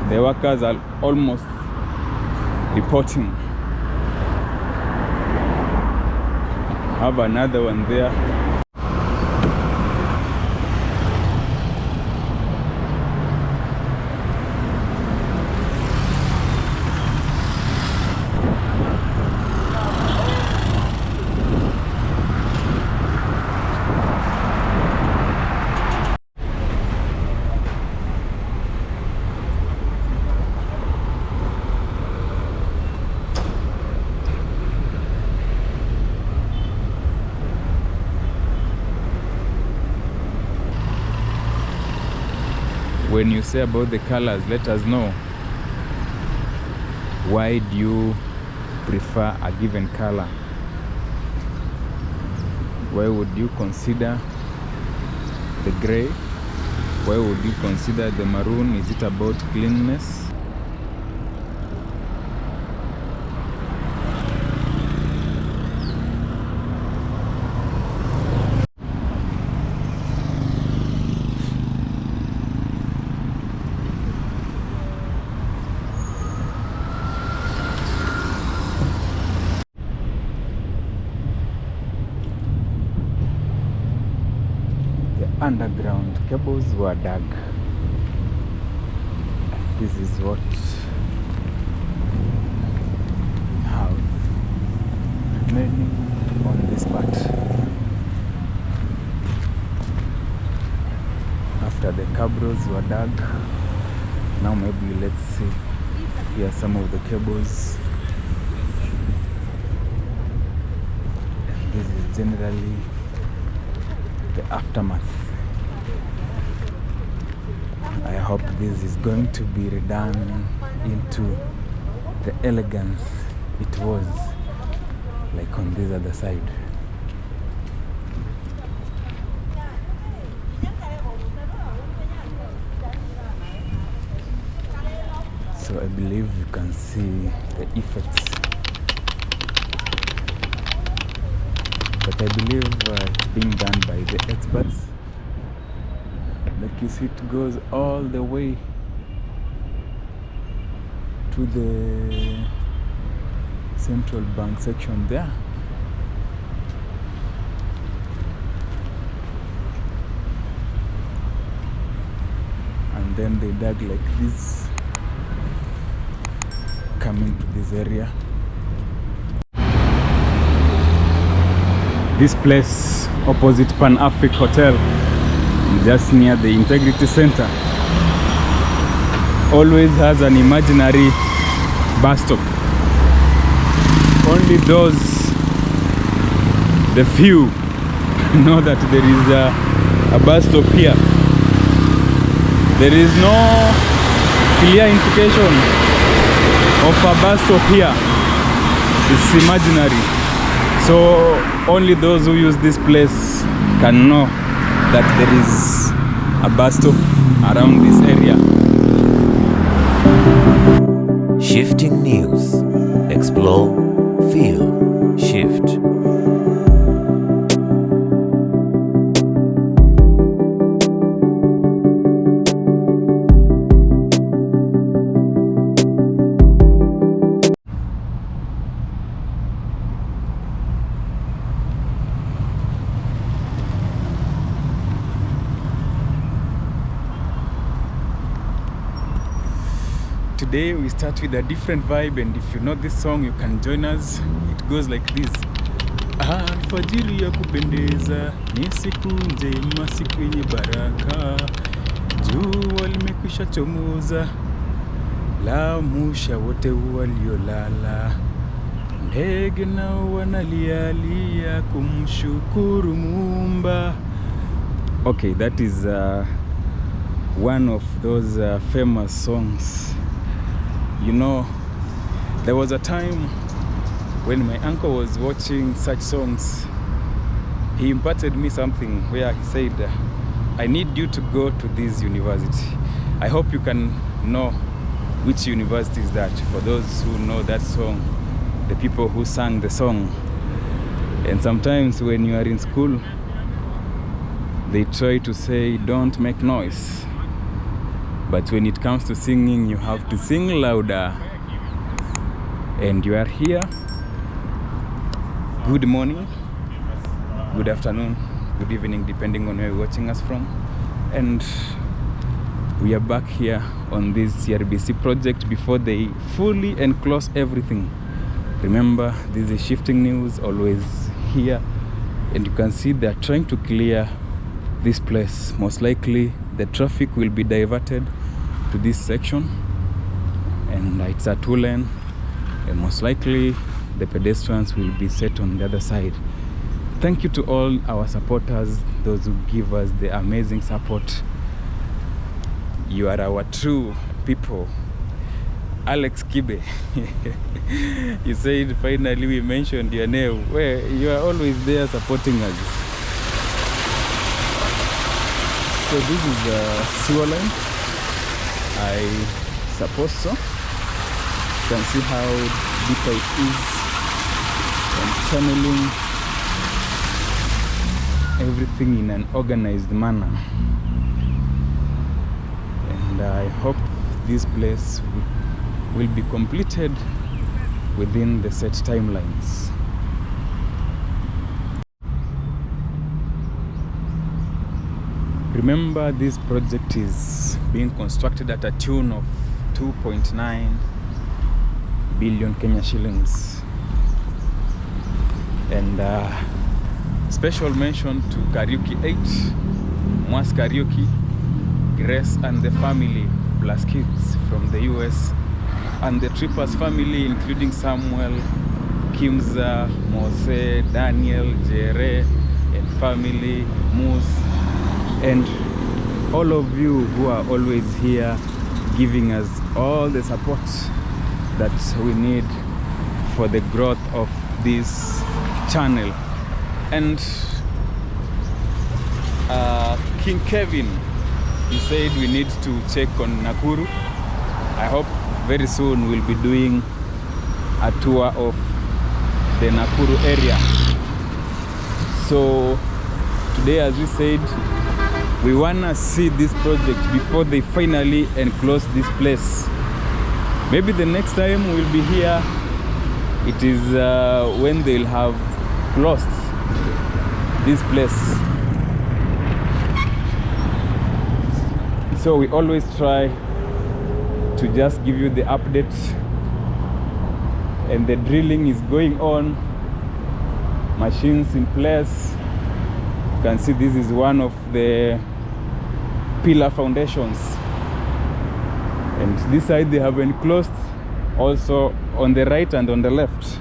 The workers are almost reporting. Have another one there. When you say about the colors, let us know. Why do you prefer a given color? Why would you consider the gray? Why would you consider the maroon? Is it about cleanness? Underground cables were dug. This is what we have remaining on this part. After the cabros were dug, now maybe let's see. Here are some of the cables. This is generally the aftermath. I hope this is going to be redone into the elegance it was, like on this other side. So I believe you can see the effects. But I believe it's being done by the experts. Like you see, it goes all the way to the Central Bank section there. And then they dug like this, coming to this area. This place opposite Pan Afric Hotel, just near the Integrity Center, always has an imaginary bus stop. Only those, the few, know that there is a bus stop here. There is no clear indication of a bus stop here. It's imaginary. So only those who use this place can know that there is a bus stop around this area. Shifting news. Explore, feel, shift. Today we start with a different vibe, and if you know this song you can join us. It goes like this. Alfajiri ya kupendeza, ni siku njema, siku yenye baraka, jua limekwisha chomoza, lamusha wote waliolala, ndege nao wanalialia kumshukuru Muumba. Okay, that is one of those famous songs. You know, there was a time when my uncle was watching such songs. He imparted me something where he said, I need you to go to this university. I hope you can know which university is that, for those who know that song, the people who sang the song. And sometimes when you are in school, they try to say, don't make noise. but when it comes to singing, you have to sing louder. And you are here. Good morning, good afternoon, good evening, depending on where you're watching us from. And we are back here on this CRBC project before they fully enclose everything. Remember, this is Shifting News, always here. And you can see they're trying to clear this place. Most likely the traffic will be diverted to this section, and it's a 2-lane, and most likely the pedestrians will be set on the other side. Thank you to all our supporters, those who give us the amazing support. You are our true people. Alex Kibe, you said finally we mentioned your name. Where you are always there supporting us. So this is the sewer line, I suppose so. You can see how deep it is, and channeling everything in an organized manner. And I hope this place will be completed within the set timelines. Remember, this project is being constructed at a tune of 2.9 billion Kenya shillings. And special mention to Karaoke 8, Mwas Karaoke, Grace and the family, plus kids from the US, and the Trippers family, including Samuel, Kimza, Mose, Daniel, Nyerere, and family, Moose, and all of you who are always here giving us all the support that we need for the growth of this channel. And King Kevin, he said we need to check on Nakuru. I hope very soon we'll be doing a tour of the Nakuru area. So today, as we said, we wanna see this project before they finally enclose this place. Maybe the next time we'll be here, it is when they'll have closed this place. So we always try to just give you the updates, and the drilling is going on, machines in place. You can see this is one of the pillar foundations, and this side they have enclosed also on the right and on the left.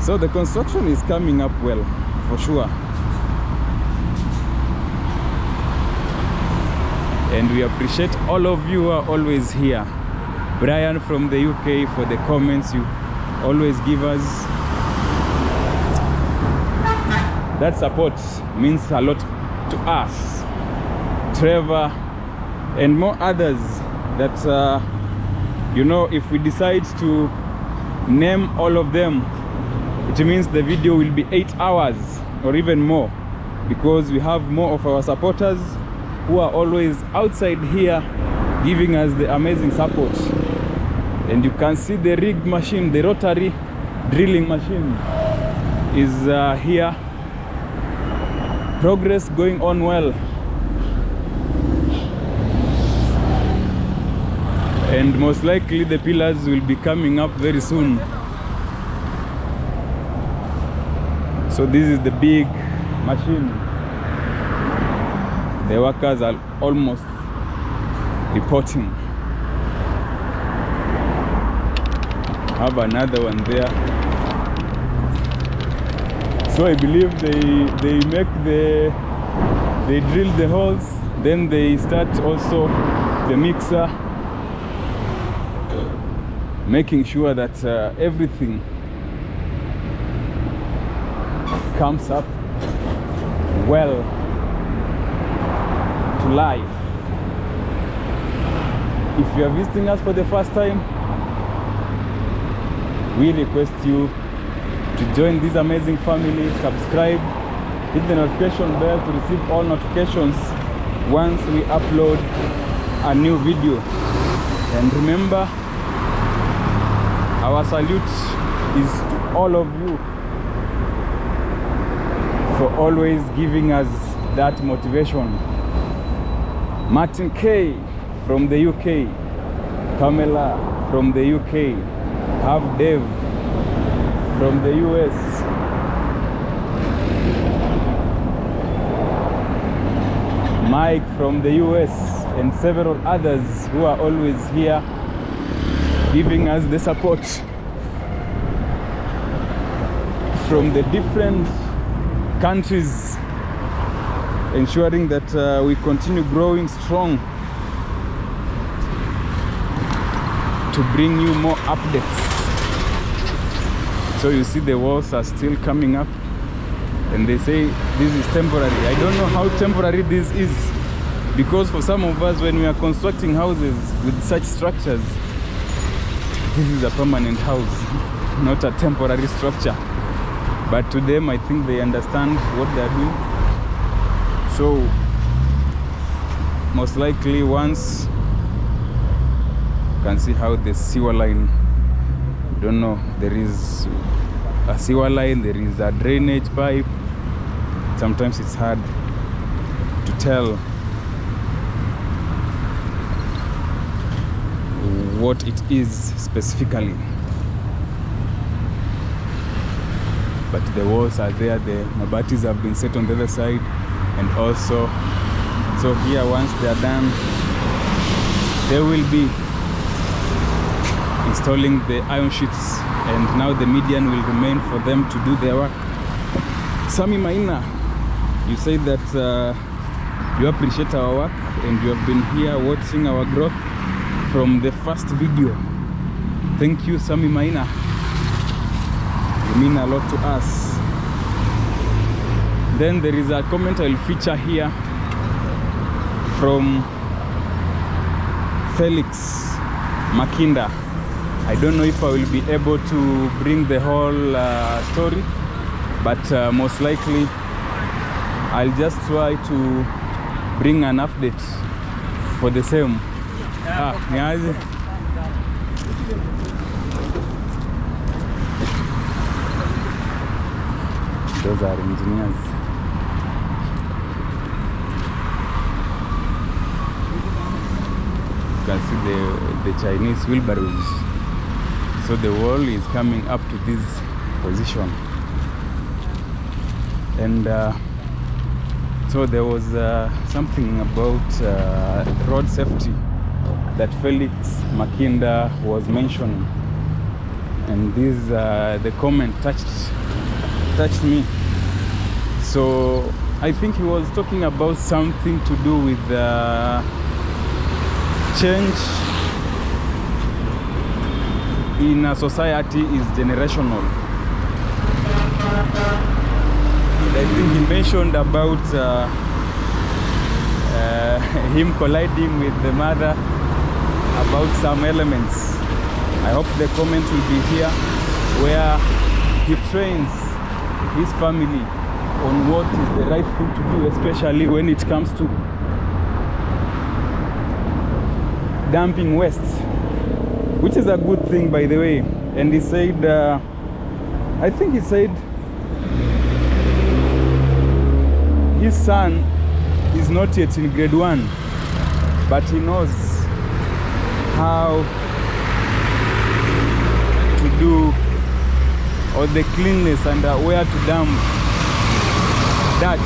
So the construction is coming up well, for sure. And we appreciate all of you who are always here. Brian from the UK, for the comments you always give us. That support means a lot to us. Trevor and more others that, you know, if we decide to name all of them, it means the video will be 8 hours or even more, because we have more of our supporters who are always outside here giving us the amazing support. And you can see the rigged machine, the rotary drilling machine is here. Progress going on well. And most likely the pillars will be coming up very soon. So this is the big machine. The workers are almost reporting. Have another one there. So I believe they drill the holes, then they start also the mixer, making sure that everything comes up well to life. If you are visiting us for the first time, we request you to join this amazing family, subscribe, hit the notification bell to receive all notifications once we upload a new video. And remember, our salute is to all of you for always giving us that motivation. Martin K from the UK, Pamela from the UK, have Dave from the US, Mike from the US, and several others who are always here giving us the support from the different countries, ensuring that we continue growing strong to bring you more updates. So you see the walls are still coming up, and they say this is temporary. I don't know how temporary this is, because for some of us, when we are constructing houses with such structures, this is a permanent house, not a temporary structure. But to them, I think they understand what they are doing. So most likely, once you can see how the sewer line, don't know, there is a sewer line, there is a drainage pipe. Sometimes it's hard to tell what it is specifically, but the walls are there, the mabatis have been set on the other side, and also, so here, once they are done, they will be installing the iron sheets, and now the median will remain for them to do their work. Sami Maina, you say that you appreciate our work, and you have been here watching our growth from the first video. Thank you, Sami Maina. You mean a lot to us. Then there is a comment I will feature here from Felix Makinda. I don't know if I will be able to bring the whole story, but most likely I'll just try to bring an update for the same. Niaje? Those are engineers. You can see the Chinese wheelbarrows. So the wall is coming up to this position. And so there was something about road safety that Felix Makinda was mentioning, and this the comment touched me. So I think he was talking about something to do with change in a society is generational. And I think he mentioned about him colliding with the mother about some elements. I hope the comment will be here where he trains his family on what is the right thing to do, especially when it comes to dumping waste, which is a good thing, by the way. And he said, I think he said his son is not yet in grade 1, but he knows how to do all the cleanness and where to dump that.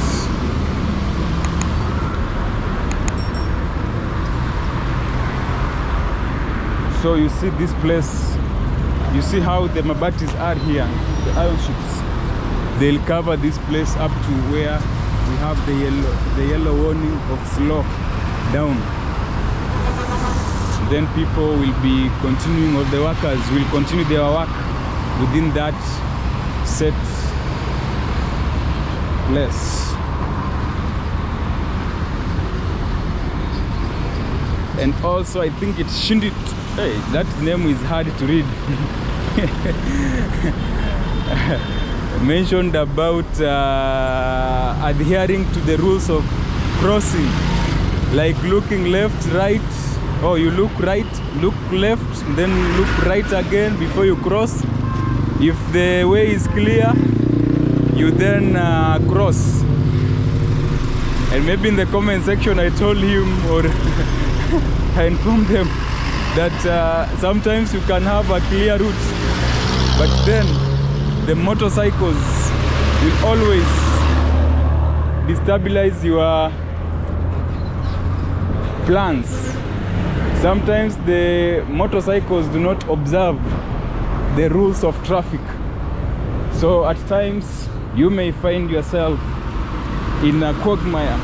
So you see this place, you see how the mabatis are here, the iron sheets. They'll cover this place up to where we have the yellow warning of slow down. Then people will be continuing, or the workers will continue their work within that set place. And also I think it's Shindit. Hey, that name is hard to read. Mentioned about adhering to the rules of crossing like looking left, right, or you look right, look left, then look right again before you cross. If the way is clear, you then cross. And maybe in the comment section I told him, or I informed them that sometimes you can have a clear route, but then the motorcycles will always destabilize your plans. Sometimes the motorcycles do not observe the rules of traffic. So at times you may find yourself in a quagmire.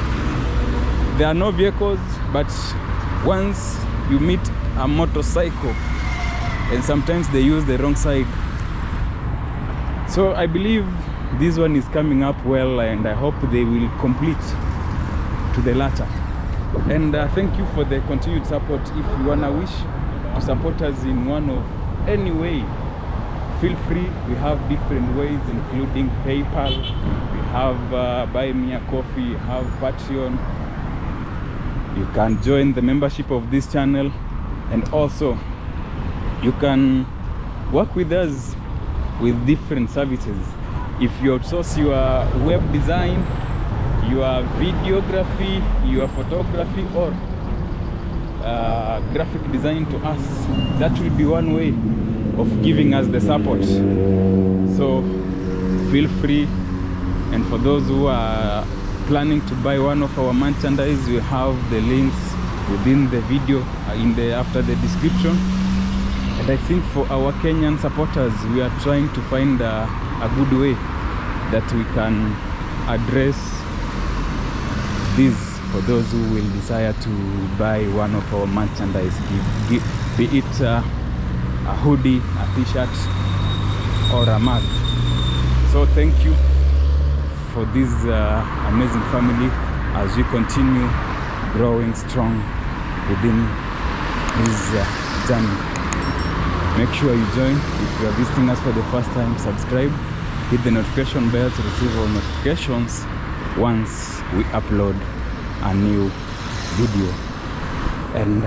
There are no vehicles, but once you meet a motorcycle, and sometimes they use the wrong side. So I believe this one is coming up well, and I hope they will complete to the latter. And thank you for the continued support. If you wanna wish to support us in one of any way, feel free. We have different ways, including PayPal, we have Buy Me a Coffee, we have Patreon. You can join the membership of this channel, and also you can work with us with different services. If you outsource your web design, your videography, your photography, or graphic design to us, that will be one way of giving us the support. So feel free. And for those who are planning to buy one of our merchandise, we have the links within the video after the description. And I think for our Kenyan supporters, we are trying to find a good way that we can address this for those who will desire to buy one of our merchandise, be it a hoodie, a t-shirt, or a mug. So thank you for this amazing family as we continue growing strong within this journey. Make sure you join. If you are visiting us for the first time, subscribe, hit the notification bell to receive all notifications once we upload a new video. And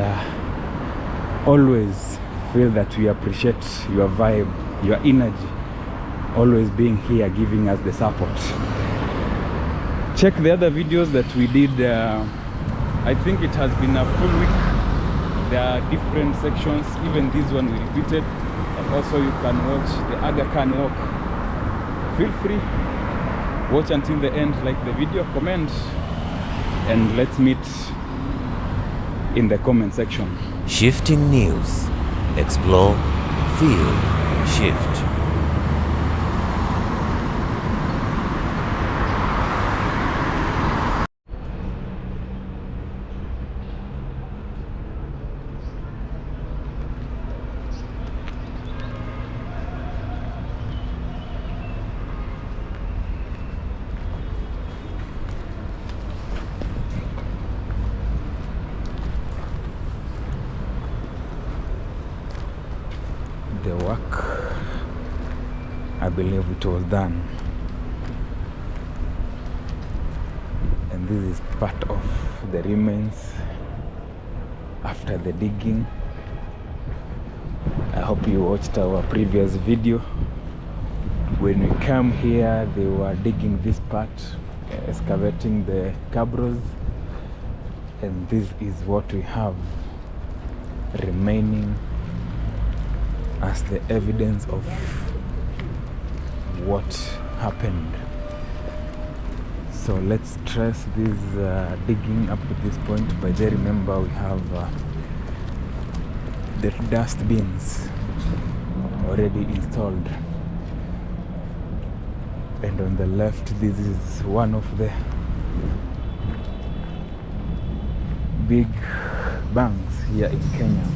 always feel that we appreciate your vibe, your energy, always being here, giving us the support. Check the other videos that we did. I think it has been a full week. There are different sections, even this one we repeated. And also you can watch the Aga Khan Walk. Feel free, watch until the end, like the video, comment, and let's meet in the comment section. Shifting news. Explore, feel, shift. The work, I believe it was done, and this is part of the remains after the digging. I hope you watched our previous video. When we came here, they were digging this part, excavating the cabros, and this is what we have remaining as the evidence of what happened. So let's trace this digging up to this point. By there, remember, we have the dust bins already installed, and on the left, this is one of the big banks here in Kenya.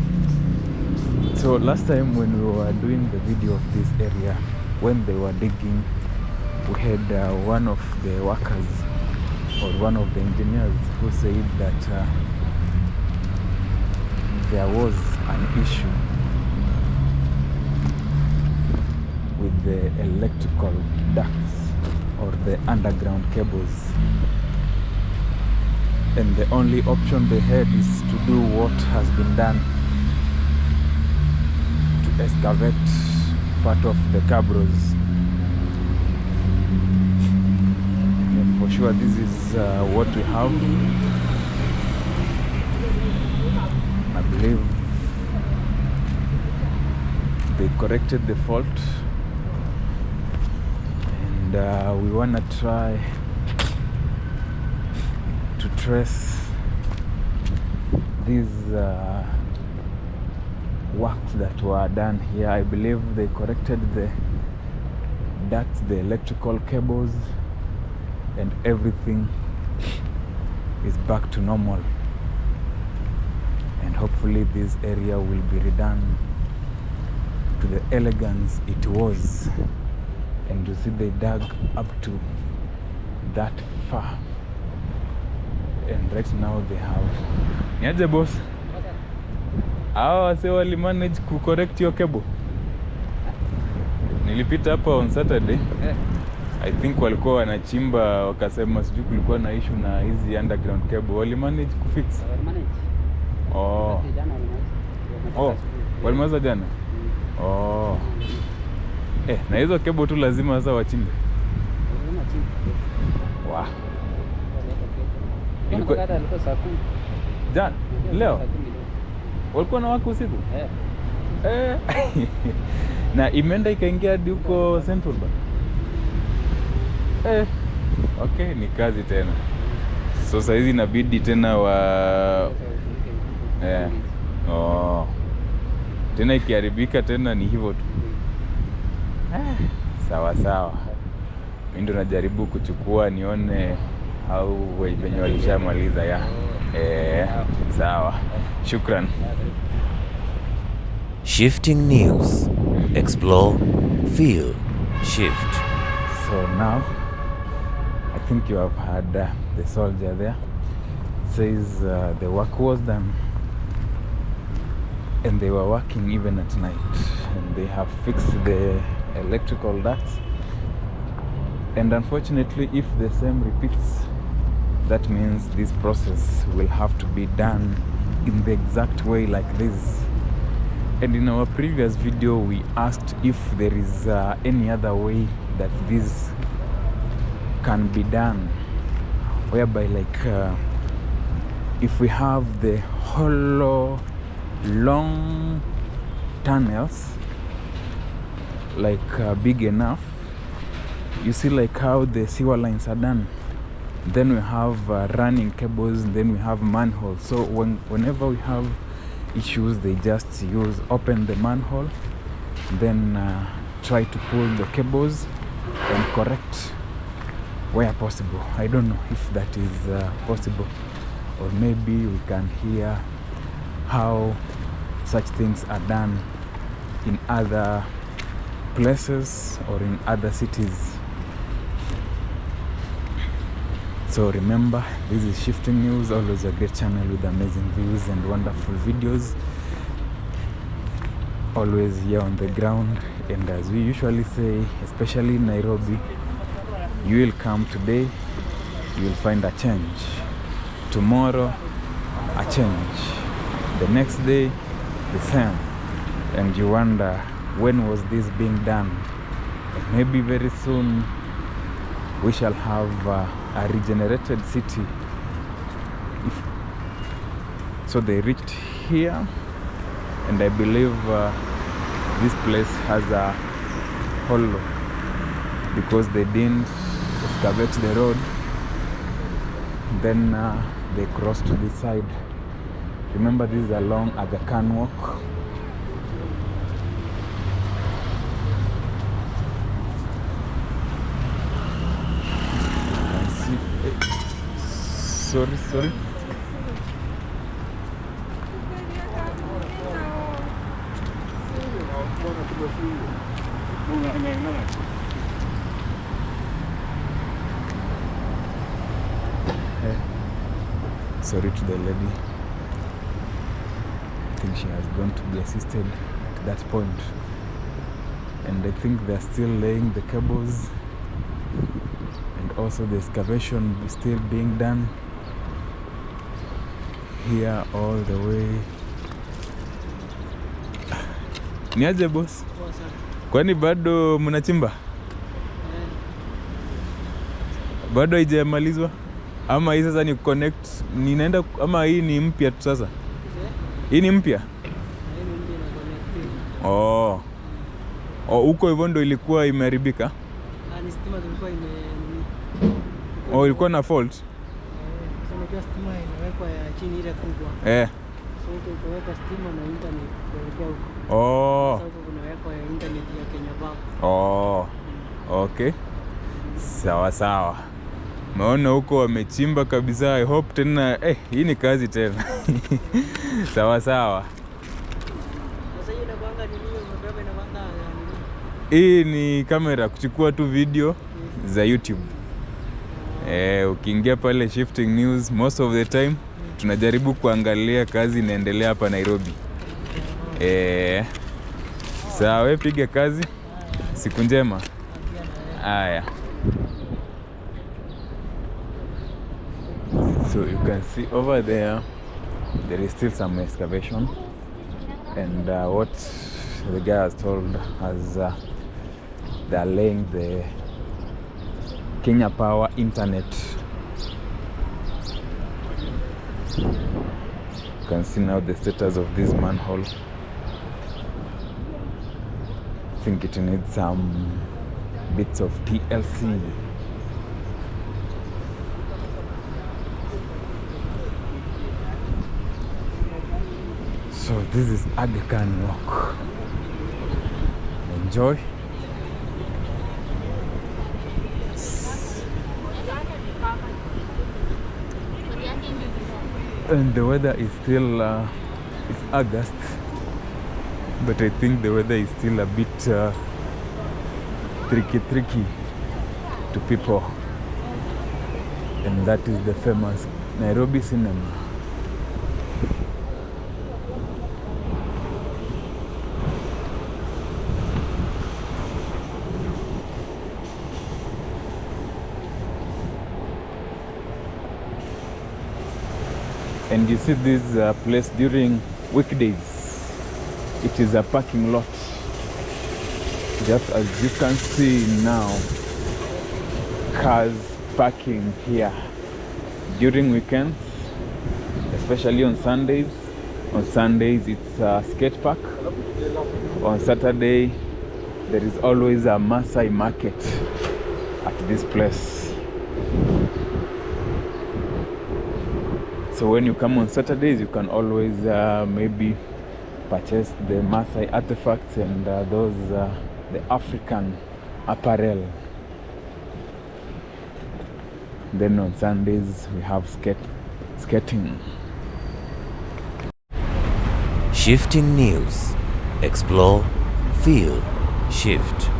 So last time when we were doing the video of this area, when they were digging, we had one of the workers, or one of the engineers, who said that there was an issue with the electrical ducts or the underground cables, and the only option they had is to do what has been done, to excavate part of the cabros. And for sure this is what we have. I believe they corrected the fault, and we want to try to trace these works that were done here. I believe they corrected the ducts, the electrical cables, and everything is back to normal, and hopefully this area will be redone to the elegance it was. And you see they dug up to that far, and right now they have niaje boss, hao wase wali manage ku correct your cable. Nilipita hapa on Saturday, I think walikuwa wanachimba, wakasema sijui kulikuwa na issue na hizi underground cable. Wali manage ku fix? Oh, walimaliza jana? Oh, na hizo cable tu lazima sasa wachimbe. Wow. Ilikuwa saa 10. Jana? Leo? Walikuwa na wako usiku? Na imeenda ikaingia hadi huko Central Bank. Okay, ni kazi tena. So saa hizi inabidi tena tena ikiharibika tena ni hivyo tu. Sawa sawa. Mimi ndo najaribu kuchukua nione au wenye walishamaliza ya. Sawa. Shukran. Shifting news. Explore, feel, shift. So now, I think you have heard the soldier there. Says the work was done, and they were working even at night, and they have fixed the electrical ducts. And unfortunately, if the same repeats, that means this process will have to be done in the exact way like this. And in our previous video, we asked if there is any other way that this can be done, whereby like if we have the hollow long tunnels like big enough, you see like how the sewer lines are done, then we have running cables, and then we have manholes. So whenever we have issues, they just open the manhole, then try to pull the cables and correct where possible. I don't know if that is possible, or maybe we can hear how such things are done in other places or in other cities. So remember, this is Shifting News, always a great channel with amazing views and wonderful videos, always here on the ground. And as we usually say, especially in Nairobi, you will come today, you will find a change. Tomorrow, a change. The next day, the same. And you wonder, when was this being done? And maybe very soon we shall have a regenerated city. So they reached here, and I believe this place has a hollow because they didn't excavate the road. Then they crossed to this side. Remember, this is along Aga Khan Walk. Sorry. Sorry to the lady. I think she has gone to be assisted at that point. And I think they're still laying the cables, and also the excavation is still being done. here all the way. Niaje boss? Kwani bado mnachimba? Bado haijamalizwa? Ama hii sasa ni connect, ninaenda ama hii ni mpya tu sasa? Hii ni mpya? Oh. Oh, huko hivyo ndo ilikuwa imeharibika? Ni stima ilikuwa Oh, ilikuwa na fault? Sasa stima inawekwa ya chini ile kubwa. So ukaweka stima na internet kuelekea huko. Oh. Sasa kunawekwa ya internet ya Kenya Bank. Oh. Okay. Sawa sawa. Maona huko wamechimba kabisa. I hope tena hii ni kazi tena. Sawa sawa. Sasa hii inakuanga ni nini umebeba inakuanga hii ni kamera kuchukua tu video za YouTube. Ukiingia pale Shifting News most of the time tunajaribu kuangalia kazi inaendelea hapa Nairobi. Sawa, wewe piga kazi. Siku njema. Haya. So you can see over there is still some excavation, and what the guy has told us they are laying the Kenya Power internet. You can see now the status of this manhole. I think it needs some bits of TLC. So this is Aga Khan Walk. Enjoy. And the weather is still, it's August, but I think the weather is still a bit tricky to people. And that is the famous Nairobi cinema. And you see this place during weekdays, it is a parking lot. Just as you can see now, cars parking here. During weekends, especially on Sundays. On Sundays it's a skate park. On Saturday there is always a Maasai market at this place. So when you come on Saturdays, you can always maybe purchase the Maasai artifacts and those the African apparel. Then on Sundays we have skating. Shifting News. Explore, feel, shift.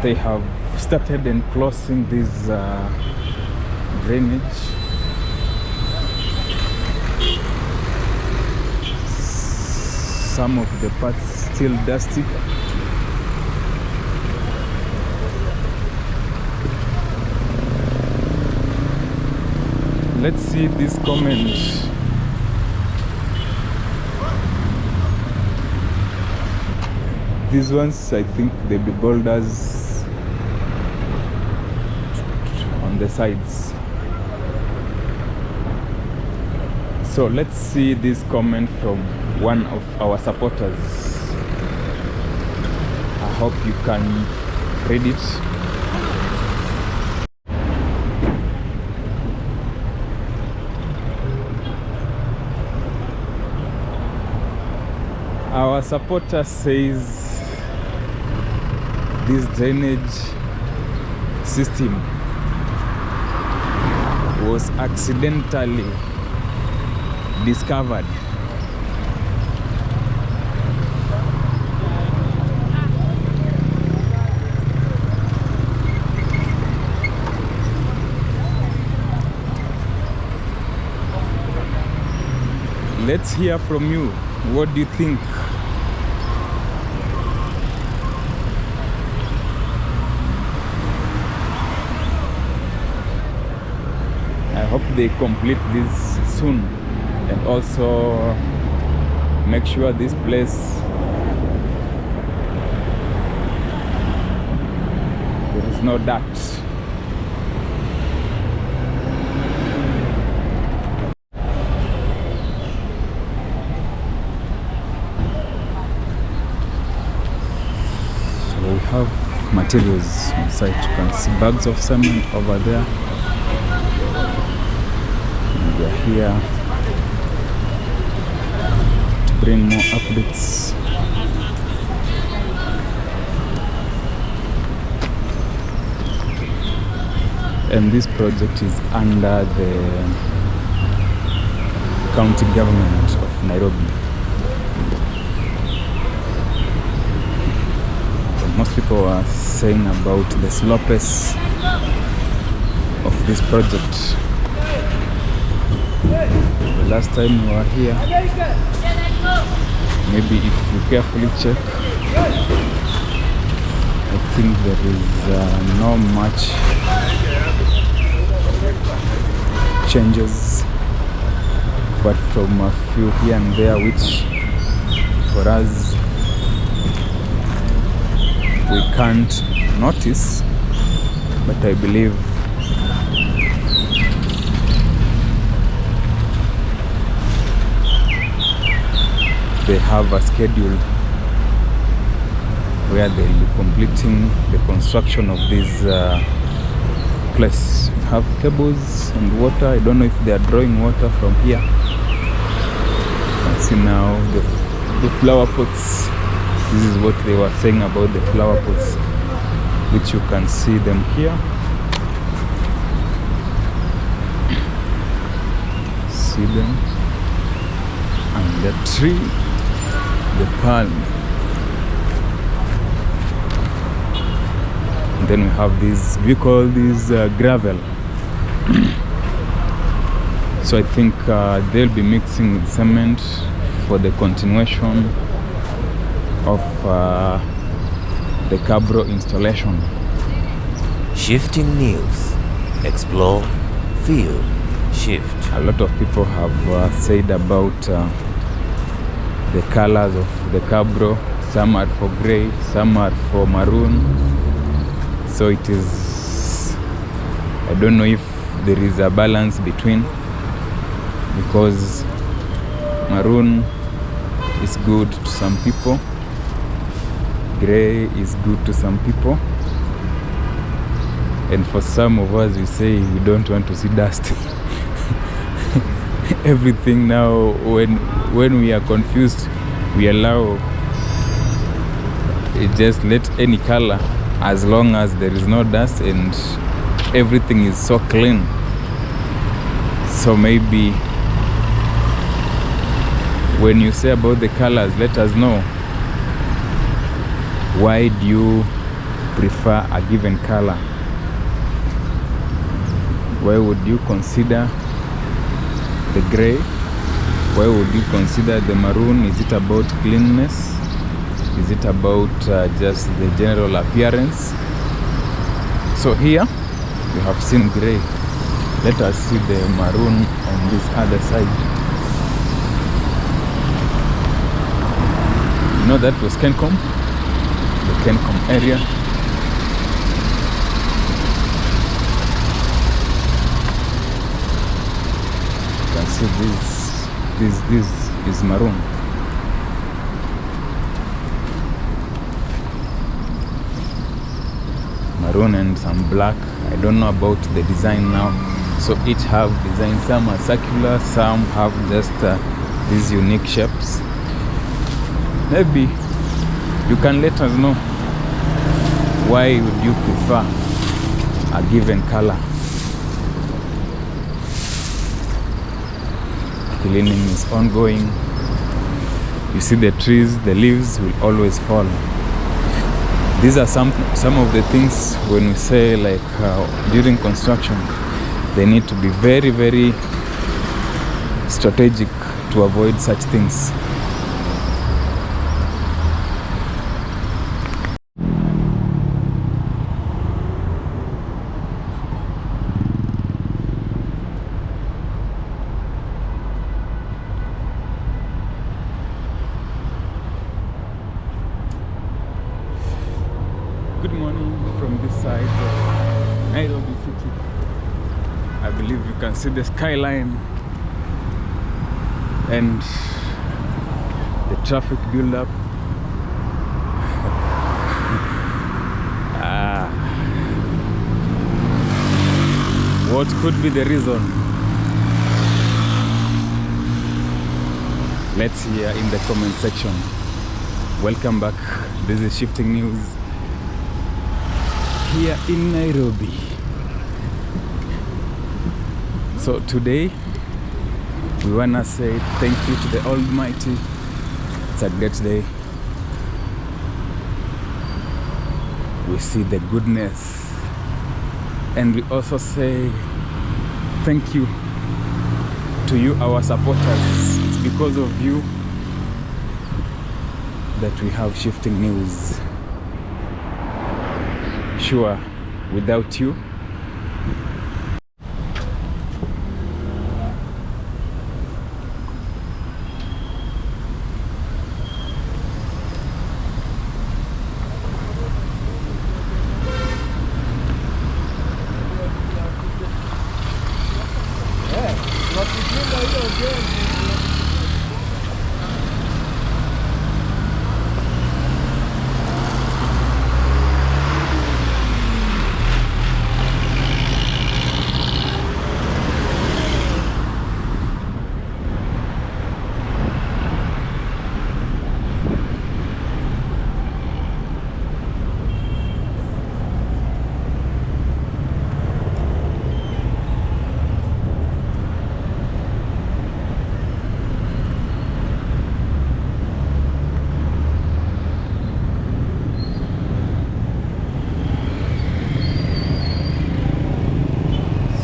They have started enclosing this drainage. Some of the parts still dusty. Let's see this comment. These ones, I think they be boulders on the sides. So let's see this comment from one of our supporters. I hope you can read it. Our supporter says this drainage system was accidentally discovered. Let's hear from you. What do you think? I hope they complete this soon, and also make sure this place there is no dirt. So we have materials on site. You can see bags of cement over there. And we are here to bring more updates. And this project is under the county government of Nairobi. So most people are saying about the slowness of this project. The last time we were here, maybe if you carefully check, I think there is not much changes, but from a few here and there, which for us we can't notice, but I believe they have a schedule where they'll be completing the construction of this place. We have cables and water. I don't know if they are drawing water from here. You can see now the flower pots. This is what they were saying about the flower pots, which you can see them here. See them, and the tree, the palm. And then we have this, we call this gravel. So I think they'll be mixing with cement for the continuation of the cabro installation. Shifting news. Explore, feel, shift. A lot of people have said about the colors of the cabro. Some are for grey, some are for maroon. So it is, I don't know if there is a balance between, because maroon is good to some people, grey is good to some people, and for some of us we say we don't want to see dust. Everything now, when we are confused, we allow it, just let any color, as long as there is no dust and everything is so clean. So maybe when you say about the colors, let us know, why do you prefer a given color? Why would you consider the gray? Why would you consider the maroon? Is it about cleanness? Is it about just the general appearance? So here we have seen gray. Let us see the maroon on this other side. You know, that was Kencom, the Kencom area. You can see this is maroon. Maroon and some black. I don't know about the design now. So each have design. Some are circular, some have just these unique shapes. Maybe you can let us know, why would you prefer a given color? Cleaning is ongoing. You see the trees, the leaves will always fall. These are some of the things when we say, like, during construction, they need to be very, very strategic to avoid such things. Good morning from this side of Nairobi city. I believe you can see the skyline and the traffic build-up. What could be the reason? Let's hear in the comment section. Welcome back. This is Shifting News here in Nairobi. So today we wanna say thank you to the Almighty. It's a great day. We see the goodness, and we also say thank you to you, our supporters. It's because of you that we have Shifting News. Sure, without you,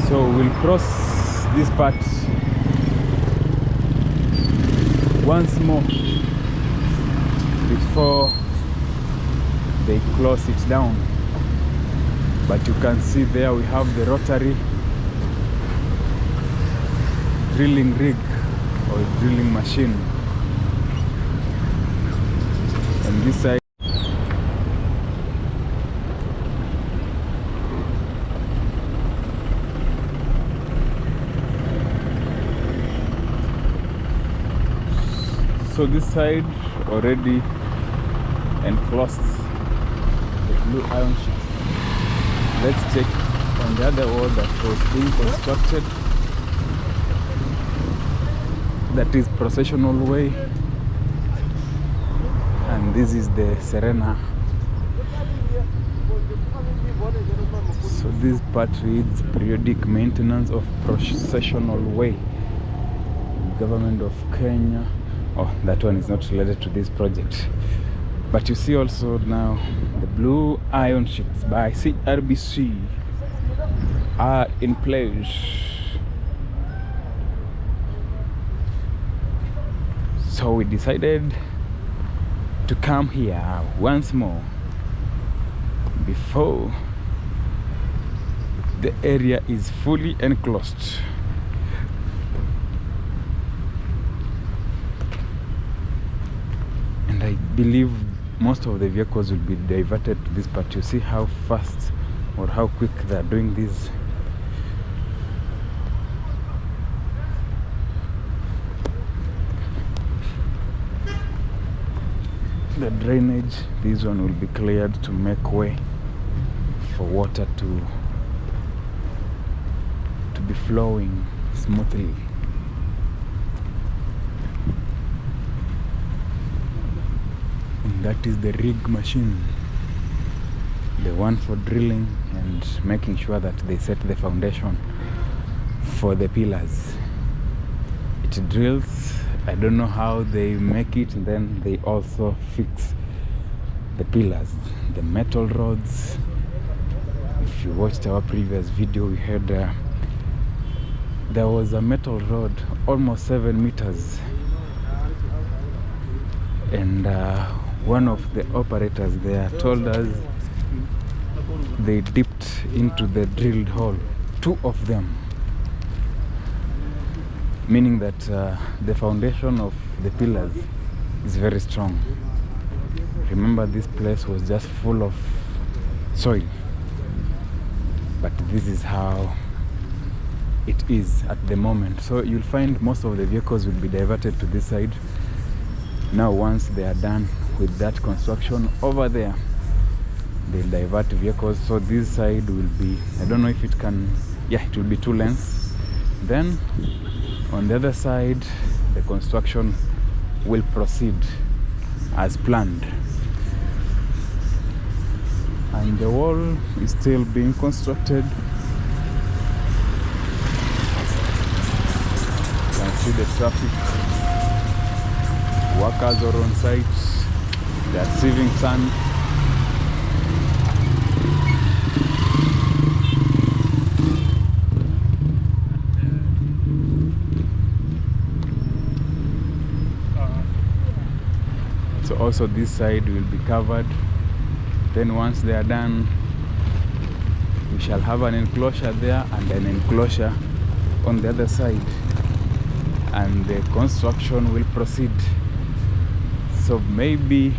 so we'll cross this part once more before they close it down. But you can see there we have the rotary drilling rig or drilling machine. And this side, so this side already enclosed the blue iron sheet. Let's check on the other wall that was being constructed. That is processional way, and this is the Serena. So this part reads periodic maintenance of processional way, Government of Kenya. Oh, that one is not related to this project. But you see also now the blue iron sheets by CRBC are in place. So we decided to come here once more before the area is fully enclosed. And I believe most of the vehicles will be diverted to this part. You see how fast or how quick they are doing this. The drainage, this one will be cleared to make way for water to be flowing smoothly. And that is the rig machine, the one for drilling and making sure that they set the foundation for the pillars. It drills. I don't know how they make it, and then they also fix the pillars, the metal rods. If you watched our previous video, we had there was a metal rod almost 7 meters, and one of the operators there told us they dipped into the drilled hole, 2 of them, meaning that the foundation of the pillars is very strong. Remember, this place was just full of soil. But this is how it is at the moment. So you'll find most of the vehicles will be diverted to this side. Now once they are done with that construction over there, they'll divert vehicles. So this side will be, I don't know if it can, yeah, it will be 2 lanes. Then on the other side, the construction will proceed as planned. And the wall is still being constructed. You can see the traffic. Workers are on site. They are sieving sand. So also this side will be covered. Then once they are done, we shall have an enclosure there and an enclosure on the other side, and the construction will proceed. So maybe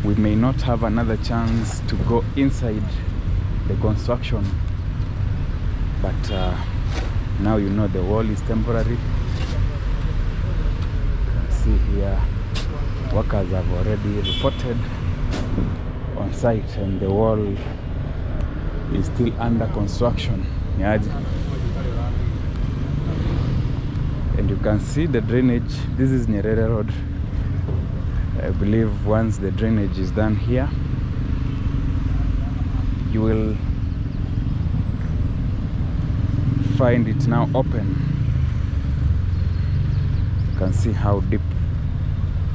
we may not have another chance to go inside the construction, but now you know the wall is temporary. You can see here workers have already reported on site, and the wall is still under construction. And you can see the drainage. This is Nyerere Road. I believe once the drainage is done here, you will find it now open. You can see how deep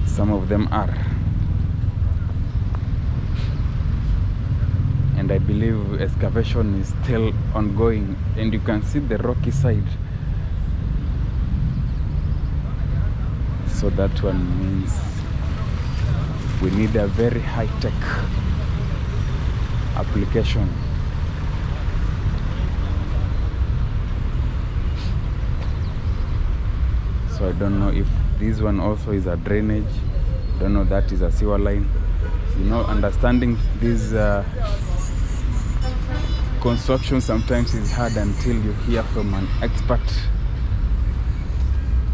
some of them are. And I believe excavation is still ongoing, and you can see the rocky side. So that one means we need a very high-tech application. So I don't know if this one also is a drainage. I don't know, that is a sewer line. You know, understanding this construction sometimes is hard until you hear from an expert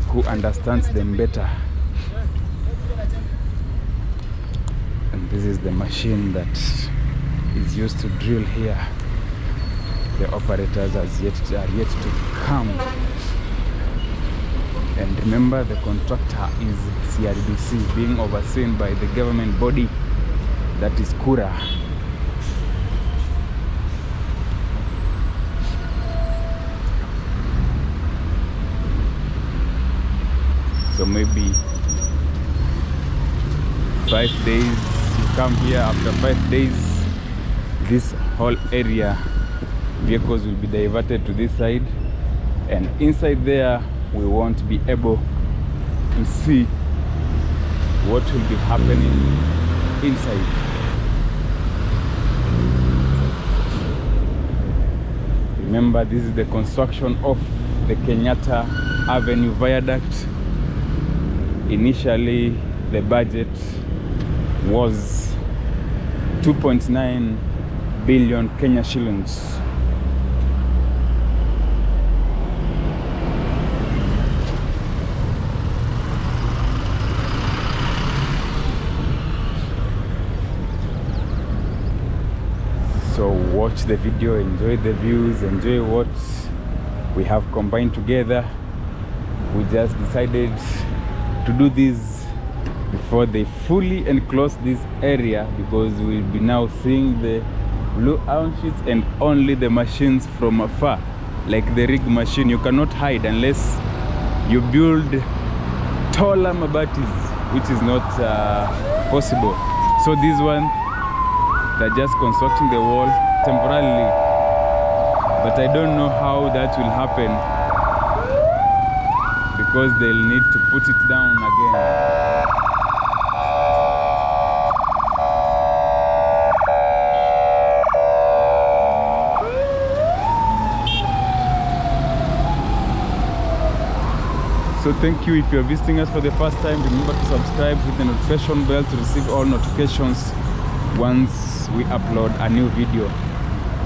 who understands them better. And this is the machine that is used to drill here. The operators are yet to come. And remember, the contractor is CRDC, being overseen by the government body, that is Kura. So maybe 5 days, you come here, after 5 days, this whole area, vehicles will be diverted to this side, and inside there we won't be able to see what will be happening inside. Remember, this is the construction of the Kenyatta Avenue Viaduct. Initially, the budget was 2.9 billion Kenya shillings. So watch the video, enjoy the views, enjoy what we have combined together. We just decided to do this before they fully enclose this area, because we'll be now seeing the blue iron sheets and only the machines from afar, like the rig machine. You cannot hide unless you build taller mabatis, which is not possible. So this one, they're just constructing the wall temporarily, but I don't know how that will happen, because they'll need to put it down again. So thank you. If you're visiting us for the first time, remember to subscribe, hit the notification bell to receive all notifications once we upload a new video.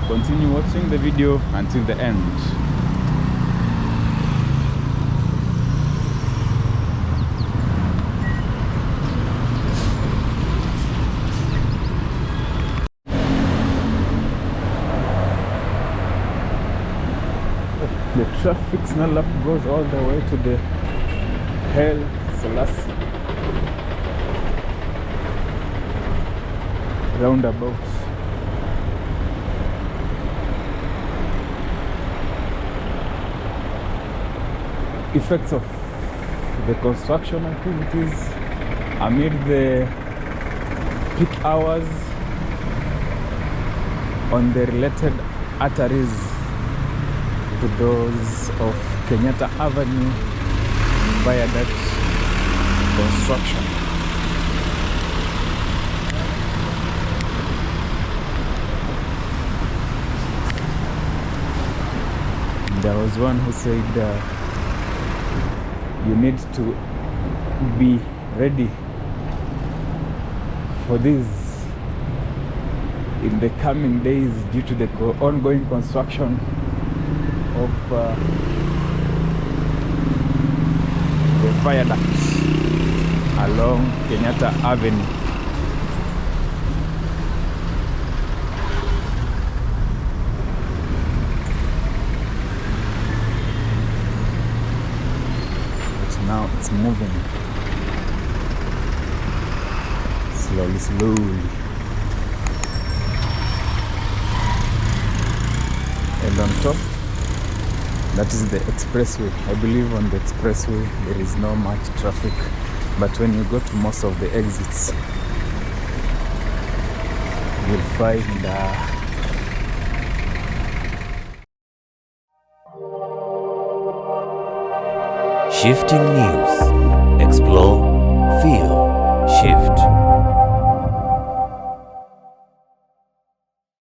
Continue watching the video until the end. The traffic signal up goes all the way to the Haile Selassie roundabout. Effects of the construction activities amid the peak hours on the related arteries to those of Kenyatta Avenue Viaduct construction. There was one who said you need to be ready for this in the coming days due to the ongoing construction of the viaduct along Kenyatta Avenue. But now it's moving slowly. And on top, that is the expressway. I believe on the expressway there is not much traffic, but when you go to most of the exits, you'll find Shifting news. Explore, feel, shift.